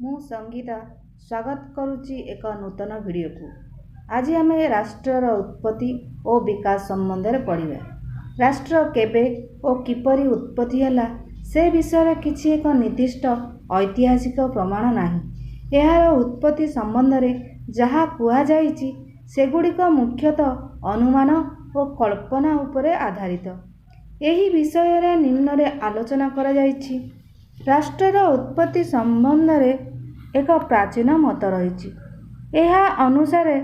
ମୁଁ ସଙ୍ଗୀତା ସ୍ୱାଗତ କରୁଛି ଏକ ନୂତନ ଭିଡ଼ିଓକୁ। ଆଜି ଆମେ ରାଷ୍ଟ୍ରର ଉତ୍ପତ୍ତି ଓ ବିକାଶ ସମ୍ବନ୍ଧରେ ପଢ଼ିବା। ରାଷ୍ଟ୍ର କେବେ ଓ କିପରି ଉତ୍ପତ୍ତି ହେଲା ସେ ବିଷୟରେ କିଛି ଏକ ନିର୍ଦ୍ଦିଷ୍ଟ ଐତିହାସିକ ପ୍ରମାଣ ନାହିଁ। ଏହାର ଉତ୍ପତ୍ତି ସମ୍ବନ୍ଧରେ ଯାହା କୁହାଯାଇଛି ସେଗୁଡ଼ିକ ମୁଖ୍ୟତଃ ଅନୁମାନ ଓ କଳ୍ପନା ଉପରେ ଆଧାରିତ। ଏହି ବିଷୟରେ ନିମ୍ନରେ ଆଲୋଚନା କରାଯାଇଛି। ରାଷ୍ଟ୍ରର ଉତ୍ପତ୍ତି ସମ୍ବନ୍ଧରେ ଏକ ପ୍ରାଚୀନ ମତ ରହିଛି। ଏହା ଅନୁସାରେ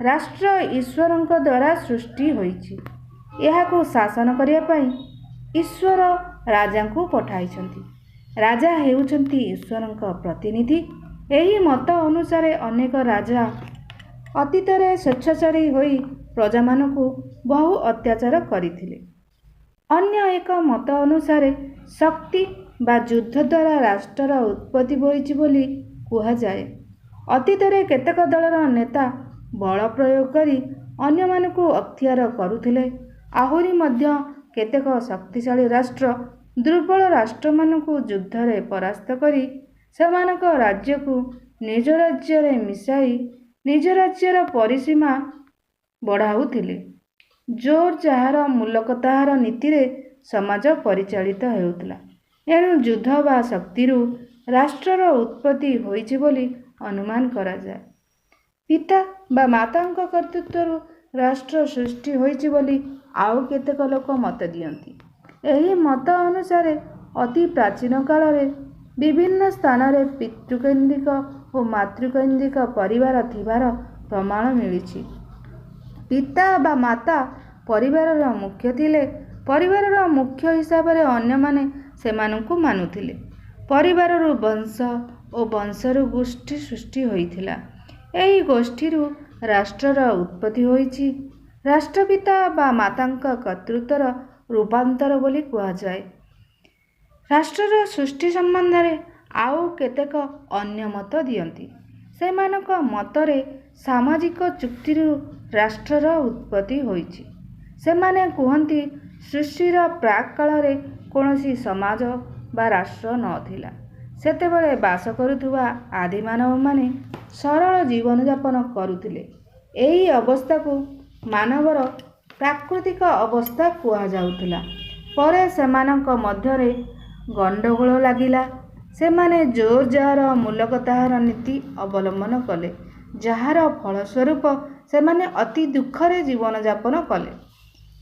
ରାଷ୍ଟ୍ର ଈଶ୍ୱରଙ୍କ ଦ୍ୱାରା ସୃଷ୍ଟି ହୋଇଛି। ଏହାକୁ ଶାସନ କରିବା ପାଇଁ ଈଶ୍ୱର ରାଜାଙ୍କୁ ପଠାଇଛନ୍ତି। ରାଜା ହେଉଛନ୍ତି ଈଶ୍ୱରଙ୍କ ପ୍ରତିନିଧି। ଏହି ମତ ଅନୁସାରେ ଅନେକ ରାଜା ଅତୀତରେ ସ୍ୱେଚ୍ଛାଚାରୀ ହୋଇ ପ୍ରଜାମାନଙ୍କୁ ବହୁ ଅତ୍ୟାଚାର କରିଥିଲେ। ଅନ୍ୟ ଏକ ମତ ଅନୁସାରେ ଶକ୍ତି ବା ଯୁଦ୍ଧ ଦ୍ୱାରା ରାଷ୍ଟ୍ରର ଉତ୍ପତ୍ତି ହୋଇଛି ବୋଲି କୁହାଯାଏ। ଅତୀତରେ କେତେକ ଦଳର ନେତା ବଳ ପ୍ରୟୋଗ କରି ଅନ୍ୟମାନଙ୍କୁ ଅକ୍ତିଆର କରୁଥିଲେ। ଆହୁରି ମଧ୍ୟ କେତେକ ଶକ୍ତିଶାଳୀ ରାଷ୍ଟ୍ର ଦୁର୍ବଳ ରାଷ୍ଟ୍ରମାନଙ୍କୁ ଯୁଦ୍ଧରେ ପରାସ୍ତ କରି ସେମାନଙ୍କ ରାଜ୍ୟକୁ ନିଜ ରାଜ୍ୟରେ ମିଶାଇ ନିଜ ରାଜ୍ୟର ପରିସୀମା ବଢ଼ାଉଥିଲେ। ଜୋର ଯାହାର ମୂଲକ ତାହାର ନୀତିରେ ସମାଜ ପରିଚାଳିତ ହେଉଥିଲା। ଏଣୁ ଯୁଦ୍ଧ ବା ଶକ୍ତିରୁ ରାଷ୍ଟ୍ରର ଉତ୍ପତ୍ତି ହୋଇଛି ବୋଲି ଅନୁମାନ କରାଯାଏ। ପିତା ବା ମାତାଙ୍କ କର୍ତ୍ତୃତ୍ୱରୁ ରାଷ୍ଟ୍ର ସୃଷ୍ଟି ହୋଇଛି ବୋଲି ଆଉ କେତେକ ଲୋକ ମତ ଦିଅନ୍ତି। ଏହି ମତ ଅନୁସାରେ ଅତି ପ୍ରାଚୀନ କାଳରେ ବିଭିନ୍ନ ସ୍ଥାନରେ ପିତୃକୈନ୍ଦ୍ରିକ ଓ ମାତୃକୈନ୍ଦ୍ରିକ ପରିବାର ଥିବାର ପ୍ରମାଣ ମିଳିଛି। ପିତା ବା ମାତା ପରିବାରର ମୁଖ୍ୟ ଥିଲେ। ପରିବାରର ମୁଖ୍ୟ ହିସାବରେ ଅନ୍ୟମାନେ ସେମାନଙ୍କୁ ମାନୁଥିଲେ। ପରିବାରରୁ ବଂଶ ଓ ବଂଶରୁ ଗୋଷ୍ଠୀ ସୃଷ୍ଟି ହୋଇଥିଲା। ଏହି ଗୋଷ୍ଠୀରୁ ରାଷ୍ଟ୍ରର ଉତ୍ପତ୍ତି ହୋଇଛି। ରାଷ୍ଟ୍ରପିତା ବା ମାତାଙ୍କ କର୍ତ୍ତୃତ୍ୱର ରୂପାନ୍ତର ବୋଲି କୁହାଯାଏ। ରାଷ୍ଟ୍ରର ସୃଷ୍ଟି ସମ୍ବନ୍ଧରେ ଆଉ କେତେକ ଅନ୍ୟ ମତ ଦିଅନ୍ତି। ସେମାନଙ୍କ ମତରେ ସାମାଜିକ ଚୁକ୍ତିରୁ ରାଷ୍ଟ୍ରର ଉତ୍ପତ୍ତି ହୋଇଛି। ସେମାନେ କୁହନ୍ତି ସୃଷ୍ଟିର ପ୍ରାକ୍ କାଳରେ କୌଣସି ସମାଜ ବା ରାଷ୍ଟ୍ର ନଥିଲା। ସେତେବେଳେ ବାସ କରୁଥିବା ଆଦିମାନବମାନେ ସରଳ ଜୀବନଯାପନ କରୁଥିଲେ। ଏହି ଅବସ୍ଥାକୁ ମାନବର ପ୍ରାକୃତିକ ଅବସ୍ଥା କୁହାଯାଉଥିଲା। ପରେ ସେମାନଙ୍କ ମଧ୍ୟରେ ଗଣ୍ଡଗୋଳ ଲାଗିଲା। ସେମାନେ ଜୋର ଯାହାର ମୂଲକ ତାହାର ନୀତି ଅବଲମ୍ବନ କଲେ, ଯାହାର ଫଳସ୍ୱରୂପ ସେମାନେ ଅତି ଦୁଃଖରେ ଜୀବନଯାପନ କଲେ।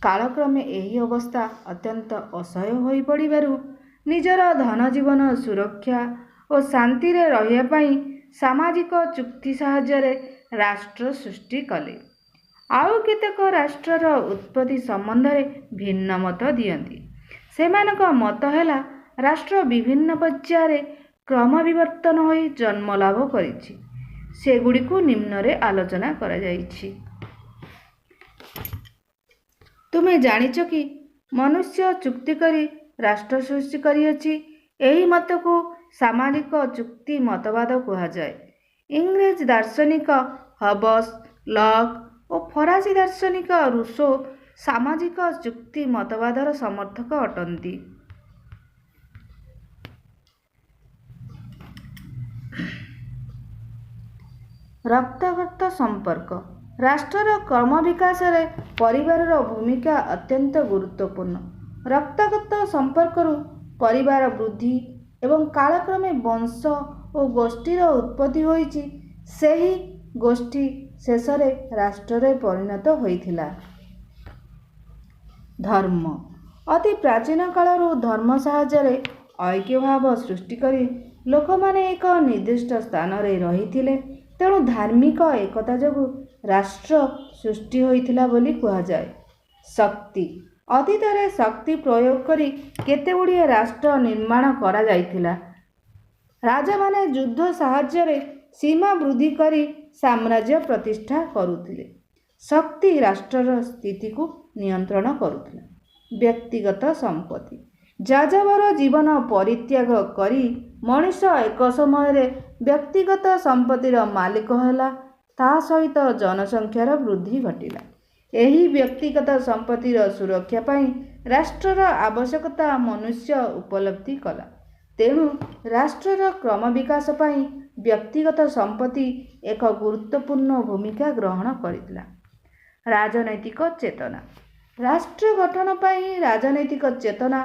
କାଳକ୍ରମେ ଏହି ଅବସ୍ଥା ଅତ୍ୟନ୍ତ ଅସହ୍ୟ ହୋଇପଡ଼ିବାରୁ ନିଜର ଧନଜୀବନ ସୁରକ୍ଷା ଓ ଶାନ୍ତିରେ ରହିବା ପାଇଁ ସାମାଜିକ ଚୁକ୍ତି ସାହାଯ୍ୟରେ ରାଷ୍ଟ୍ର ସୃଷ୍ଟି କଲେ। ଆଉ କେତେକ ରାଷ୍ଟ୍ରର ଉତ୍ପତ୍ତି ସମ୍ବନ୍ଧରେ ଭିନ୍ନ ମତ ଦିଅନ୍ତି। ସେମାନଙ୍କ ମତ ହେଲା ରାଷ୍ଟ୍ର ବିଭିନ୍ନ ପର୍ଯ୍ୟାୟରେ କ୍ରମବିବର୍ତ୍ତନ ହୋଇ ଜନ୍ମ ଲାଭ କରିଛି। ସେଗୁଡ଼ିକୁ ନିମ୍ନରେ ଆଲୋଚନା କରାଯାଇଛି। ତୁମେ ଜାଣିଛ କି ମନୁଷ୍ୟ ଚୁକ୍ତି କରି ରାଷ୍ଟ୍ର ସୃଷ୍ଟି କରିଅଛି। ଏହି ମତକୁ ସାମାଜିକ ଚୁକ୍ତି ମତବାଦ କୁହାଯାଏ। ଇଂରେଜ ଦାର୍ଶନିକ ହବସ୍, ଲକ୍ ଓ ଫରାସୀ ଦାର୍ଶନିକ ରୁସୋ ସାମାଜିକ ଚୁକ୍ତି ମତବାଦର ସମର୍ଥକ ଅଟନ୍ତି। ରକ୍ତଗତ ସମ୍ପର୍କ। ରାଷ୍ଟ୍ରର କ୍ରମ ବିକାଶରେ ପରିବାରର ଭୂମିକା ଅତ୍ୟନ୍ତ ଗୁରୁତ୍ୱପୂର୍ଣ୍ଣ। ରକ୍ତଗତ ସମ୍ପର୍କରୁ ପରିବାର ବୃଦ୍ଧି ଏବଂ କାଳକ୍ରମେ ବଂଶ ଓ ଗୋଷ୍ଠୀର ଉତ୍ପତ୍ତି ହୋଇଛି। ସେହି ଗୋଷ୍ଠୀ ଶେଷରେ ରାଷ୍ଟ୍ରରେ ପରିଣତ ହୋଇଥିଲା। ଧର୍ମ। ଅତି ପ୍ରାଚୀନ କାଳରୁ ଧର୍ମ ସାହାଯ୍ୟରେ ଐକ୍ୟଭାବ ସୃଷ୍ଟି କରି ଲୋକମାନେ ଏକ ନିର୍ଦ୍ଦିଷ୍ଟ ସ୍ଥାନରେ ରହିଥିଲେ। ତେଣୁ ଧାର୍ମିକ ଏକତା ଯୋଗୁଁ ରାଷ୍ଟ୍ର ସୃଷ୍ଟି ହୋଇଥିଲା ବୋଲି କୁହାଯାଏ। ଶକ୍ତି। ଅତୀତରେ ଶକ୍ତି ପ୍ରୟୋଗ କରି କେତେଗୁଡ଼ିଏ ରାଷ୍ଟ୍ର ନିର୍ମାଣ କରାଯାଇଥିଲା। ରାଜାମାନେ ଯୁଦ୍ଧ ସାହାଯ୍ୟରେ ସୀମା ବୃଦ୍ଧି କରି ସାମ୍ରାଜ୍ୟ ପ୍ରତିଷ୍ଠା କରୁଥିଲେ। ଶକ୍ତି ରାଷ୍ଟ୍ରର ସ୍ଥିତିକୁ ନିୟନ୍ତ୍ରଣ କରୁଥିଲା। ବ୍ୟକ୍ତିଗତ ସମ୍ପତ୍ତି। ଯାଯାବର ଜୀବନ ପରିତ୍ୟାଗ କରି ମଣିଷ ଏକ ସମୟରେ ବ୍ୟକ୍ତିଗତ ସମ୍ପତ୍ତିର ମାଲିକ ହେଲା। ତା ସହିତ ଜନସଂଖ୍ୟାର ବୃଦ୍ଧି ଘଟିଲା। ଏହି ବ୍ୟକ୍ତିଗତ ସମ୍ପତ୍ତିର ସୁରକ୍ଷା ପାଇଁ ରାଷ୍ଟ୍ରର ଆବଶ୍ୟକତା ମନୁଷ୍ୟ ଉପଲବ୍ଧି କଲା। ତେଣୁ ରାଷ୍ଟ୍ରର କ୍ରମ ବିକାଶ ପାଇଁ ବ୍ୟକ୍ତିଗତ ସମ୍ପତ୍ତି ଏକ ଗୁରୁତ୍ୱପୂର୍ଣ୍ଣ ଭୂମିକା ଗ୍ରହଣ କରିଥିଲା। ରାଜନୈତିକ ଚେତନା। ରାଷ୍ଟ୍ର ଗଠନ ପାଇଁ ରାଜନୈତିକ ଚେତନା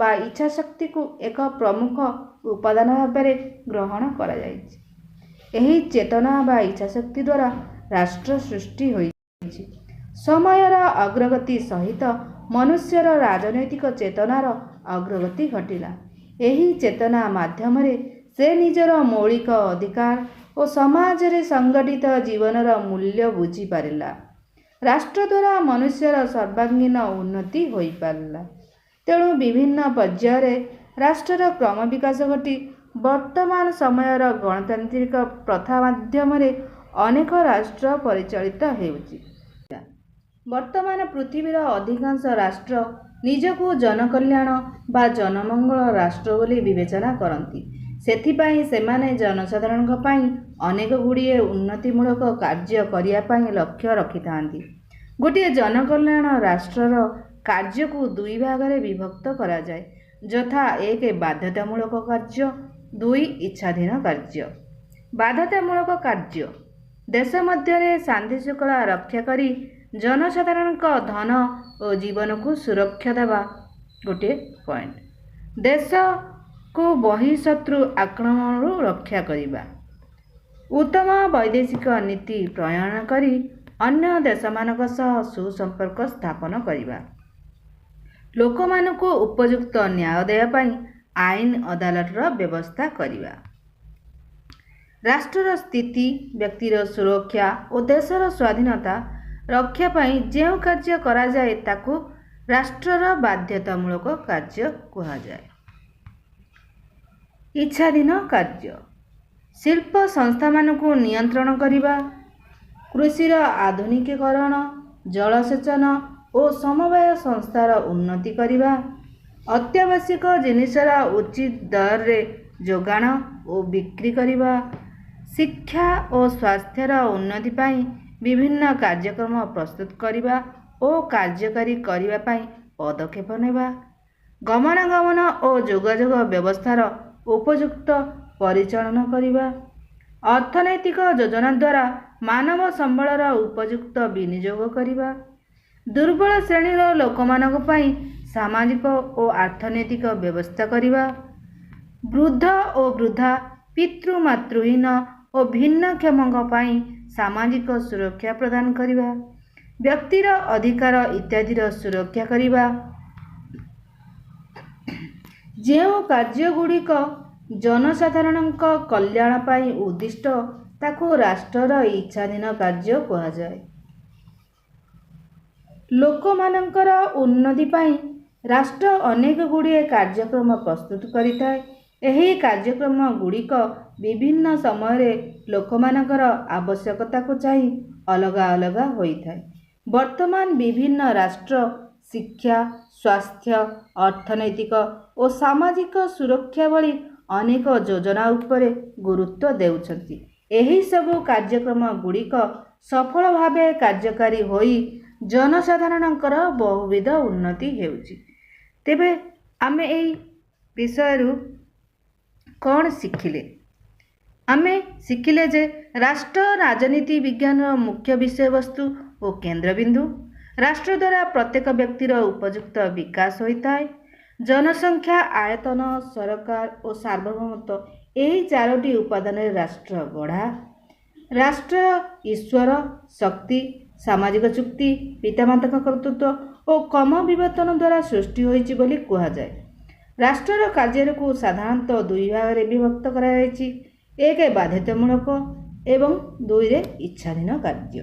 ବା ଇଚ୍ଛାଶକ୍ତିକୁ ଏକ ପ୍ରମୁଖ ଉପାଦାନ ଭାବରେ ଗ୍ରହଣ କରାଯାଇଛି। ଏହି ଚେତନା ବା ଇଚ୍ଛାଶକ୍ତି ଦ୍ୱାରା ରାଷ୍ଟ୍ର ସୃଷ୍ଟି ହୋଇଛି। ସମୟର ଅଗ୍ରଗତି ସହିତ ମନୁଷ୍ୟର ରାଜନୈତିକ ଚେତନାର ଅଗ୍ରଗତି ଘଟିଲା। ଏହି ଚେତନା ମାଧ୍ୟମରେ ସେ ନିଜର ମୌଳିକ ଅଧିକାର ଓ ସମାଜରେ ସଂଗଠିତ ଜୀବନର ମୂଲ୍ୟ ବୁଝିପାରିଲା। ରାଷ୍ଟ୍ର ଦ୍ୱାରା ମନୁଷ୍ୟର ସର୍ବାଙ୍ଗୀନ ଉନ୍ନତି ହୋଇପାରିଲା। ତେଣୁ ବିଭିନ୍ନ ପର୍ଯ୍ୟାୟରେ ରାଷ୍ଟ୍ରର କ୍ରମ ବିକାଶ ଘଟି ବର୍ତ୍ତମାନ ସମୟର ଗଣତାନ୍ତ୍ରିକ ପ୍ରଥା ମାଧ୍ୟମରେ ଅନେକ ରାଷ୍ଟ୍ର ପରିଚାଳିତ ହେଉଛି। ବର୍ତ୍ତମାନ ପୃଥିବୀର ଅଧିକାଂଶ ରାଷ୍ଟ୍ର ନିଜକୁ ଜନକଲ୍ୟାଣ ବା ଜନମଙ୍ଗଳ ରାଷ୍ଟ୍ର ବୋଲି ବିବେଚନା କରନ୍ତି। ସେଥିପାଇଁ ସେମାନେ ଜନସାଧାରଣଙ୍କ ପାଇଁ ଅନେକ ଗୁଡ଼ିଏ ଉନ୍ନତିମୂଳକ କାର୍ଯ୍ୟ କରିବା ପାଇଁ ଲକ୍ଷ୍ୟ ରଖିଥାନ୍ତି। ଗୋଟିଏ ଜନକଲ୍ୟାଣ ରାଷ୍ଟ୍ରର କାର୍ଯ୍ୟକୁ ଦୁଇ ଭାଗରେ ବିଭକ୍ତ କରାଯାଏ, ଯଥା 1 ବାଧ୍ୟତାମୂଳକ କାର୍ଯ୍ୟ, 2 ଇଚ୍ଛାଧୀନ କାର୍ଯ୍ୟ। ବାଧ୍ୟତାମୂଳକ କାର୍ଯ୍ୟ। ଦେଶ ମଧ୍ୟରେ ଶାନ୍ତି ଶୃଙ୍ଖଳା ରକ୍ଷା କରି ଜନସାଧାରଣଙ୍କ ଧନ ଓ ଜୀବନକୁ ସୁରକ୍ଷା ଦେବା ଗୋଟିଏ ପଏଣ୍ଟ। ଦେଶକୁ ବହିଃଶତ୍ରୁ ଆକ୍ରମଣରୁ ରକ୍ଷା କରିବା। ଉତ୍ତମ ବୈଦେଶିକ ନୀତି ପ୍ରଣୟନ କରି ଅନ୍ୟ ଦେଶମାନଙ୍କ ସହ ସୁସମ୍ପର୍କ ସ୍ଥାପନ କରିବା। ଲୋକମାନଙ୍କୁ ଉପଯୁକ୍ତ ନ୍ୟାୟ ଦେବା ପାଇଁ ଆଇନ ଅଦାଲତର ବ୍ୟବସ୍ଥା କରିବା। ରାଷ୍ଟ୍ରର ସ୍ଥିତି, ବ୍ୟକ୍ତିର ସୁରକ୍ଷା ଓ ଦେଶର ସ୍ୱାଧୀନତା ରକ୍ଷା ପାଇଁ ଯେଉଁ କାର୍ଯ୍ୟ କରାଯାଏ ତାକୁ ରାଷ୍ଟ୍ରର ବାଧ୍ୟତାମୂଳକ କାର୍ଯ୍ୟ କୁହାଯାଏ। ଇଚ୍ଛାଧୀନ କାର୍ଯ୍ୟ। ଶିଳ୍ପ ସଂସ୍ଥାମାନଙ୍କୁ ନିୟନ୍ତ୍ରଣ କରିବା, କୃଷିର ଆଧୁନିକୀକରଣ, ଜଳସେଚନ ଓ ସମବାୟ ସଂସ୍ଥାର ଉନ୍ନତି କରିବା, ଅତ୍ୟାବଶ୍ୟକ ଜିନିଷର ଉଚିତ ଦରରେ ଯୋଗାଣ ଓ ବିକ୍ରି କରିବା, ଶିକ୍ଷା ଓ ସ୍ୱାସ୍ଥ୍ୟର ଉନ୍ନତି ପାଇଁ ବିଭିନ୍ନ କାର୍ଯ୍ୟକ୍ରମ ପ୍ରସ୍ତୁତ କରିବା ଓ କାର୍ଯ୍ୟକାରୀ କରିବା ପାଇଁ ପଦକ୍ଷେପ ନେବା, ଗମନାଗମନ ଓ ଯୋଗାଯୋଗ ବ୍ୟବସ୍ଥାର ଉପଯୁକ୍ତ ପରିଚାଳନା କରିବା, ଅର୍ଥନୈତିକ ଯୋଜନା ଦ୍ୱାରା ମାନବ ସମ୍ବଳର ଉପଯୁକ୍ତ ବିନିଯୋଗ କରିବା, ଦୁର୍ବଳ ଶ୍ରେଣୀର ଲୋକମାନଙ୍କ ପାଇଁ ସାମାଜିକ ଓ ଅର୍ଥନୈତିକ ବ୍ୟବସ୍ଥା କରିବା, ବୃଦ୍ଧ ଓ ବୃଦ୍ଧା, ପିତୃମାତୃହୀନ ଓ ଭିନ୍ନକ୍ଷମଙ୍କ ପାଇଁ ସାମାଜିକ ସୁରକ୍ଷା ପ୍ରଦାନ କରିବା, ବ୍ୟକ୍ତିର ଅଧିକାର ଇତ୍ୟାଦିର ସୁରକ୍ଷା କରିବା। ଯେଉଁ କାର୍ଯ୍ୟଗୁଡ଼ିକ ଜନସାଧାରଣଙ୍କ କଲ୍ୟାଣ ପାଇଁ ଉଦ୍ଦିଷ୍ଟ ତାକୁ ରାଷ୍ଟ୍ରର ଇଚ୍ଛାଧୀନ କାର୍ଯ୍ୟ କୁହାଯାଏ। ଲୋକମାନଙ୍କର ଉନ୍ନତି ପାଇଁ ରାଷ୍ଟ୍ର ଅନେକ ଗୁଡ଼ିଏ କାର୍ଯ୍ୟକ୍ରମ ପ୍ରସ୍ତୁତ କରିଥାଏ। ଏହି କାର୍ଯ୍ୟକ୍ରମ ଗୁଡ଼ିକ ବିଭିନ୍ନ ସମୟରେ ଲୋକମାନଙ୍କର ଆବଶ୍ୟକତାକୁ ଚାହିଁ ଅଲଗା ଅଲଗା ହୋଇଥାଏ। ବର୍ତ୍ତମାନ ବିଭିନ୍ନ ରାଷ୍ଟ୍ର ଶିକ୍ଷା, ସ୍ୱାସ୍ଥ୍ୟ, ଅର୍ଥନୈତିକ ଓ ସାମାଜିକ ସୁରକ୍ଷା ଭଳି ଅନେକ ଯୋଜନା ଉପରେ ଗୁରୁତ୍ୱ ଦେଉଛନ୍ତି। ଏହିସବୁ କାର୍ଯ୍ୟକ୍ରମ ଗୁଡ଼ିକ ସଫଳ ଭାବେ କାର୍ଯ୍ୟକାରୀ ହୋଇ ଜନସାଧାରଣଙ୍କର ବହୁବିଧ ଉନ୍ନତି ହେଉଛି। ତେବେ ଆମେ ଏହି ବିଷୟରୁ କ'ଣ ଶିଖିଲେ? ଆମେ ଶିଖିଲେ ଯେ ରାଷ୍ଟ୍ର ରାଜନୀତି ବିଜ୍ଞାନର ମୁଖ୍ୟ ବିଷୟବସ୍ତୁ ଓ କେନ୍ଦ୍ରବିନ୍ଦୁ। ରାଷ୍ଟ୍ର ଦ୍ୱାରା ପ୍ରତ୍ୟେକ ବ୍ୟକ୍ତିର ଉପଯୁକ୍ତ ବିକାଶ ହୋଇଥାଏ। ଜନସଂଖ୍ୟା, ଆୟତନ, ସରକାର ଓ ସାର୍ବଭୌମତ୍ୱ ଏହି 4ଟି ଉପାଦାନରେ ରାଷ୍ଟ୍ର ଗଢ଼ା। ରାଷ୍ଟ୍ର ଈଶ୍ୱର, ଶକ୍ତି, ସାମାଜିକ ଚୁକ୍ତି, ପିତାମାତାଙ୍କ କର୍ତ୍ତୃତ୍ୱ ଓ କ୍ରମବିବର୍ତ୍ତନ ଦ୍ୱାରା ସୃଷ୍ଟି ହୋଇଛି ବୋଲି କୁହାଯାଏ। ରାଷ୍ଟ୍ରର କାର୍ଯ୍ୟକୁ ସାଧାରଣତଃ 2 ଭାଗରେ ବିଭକ୍ତ କରାଯାଇଛି, 1 ବାଧ୍ୟତାମୂଳକ ଏବଂ 2 ଇଚ୍ଛାଧୀନ କାର୍ଯ୍ୟ।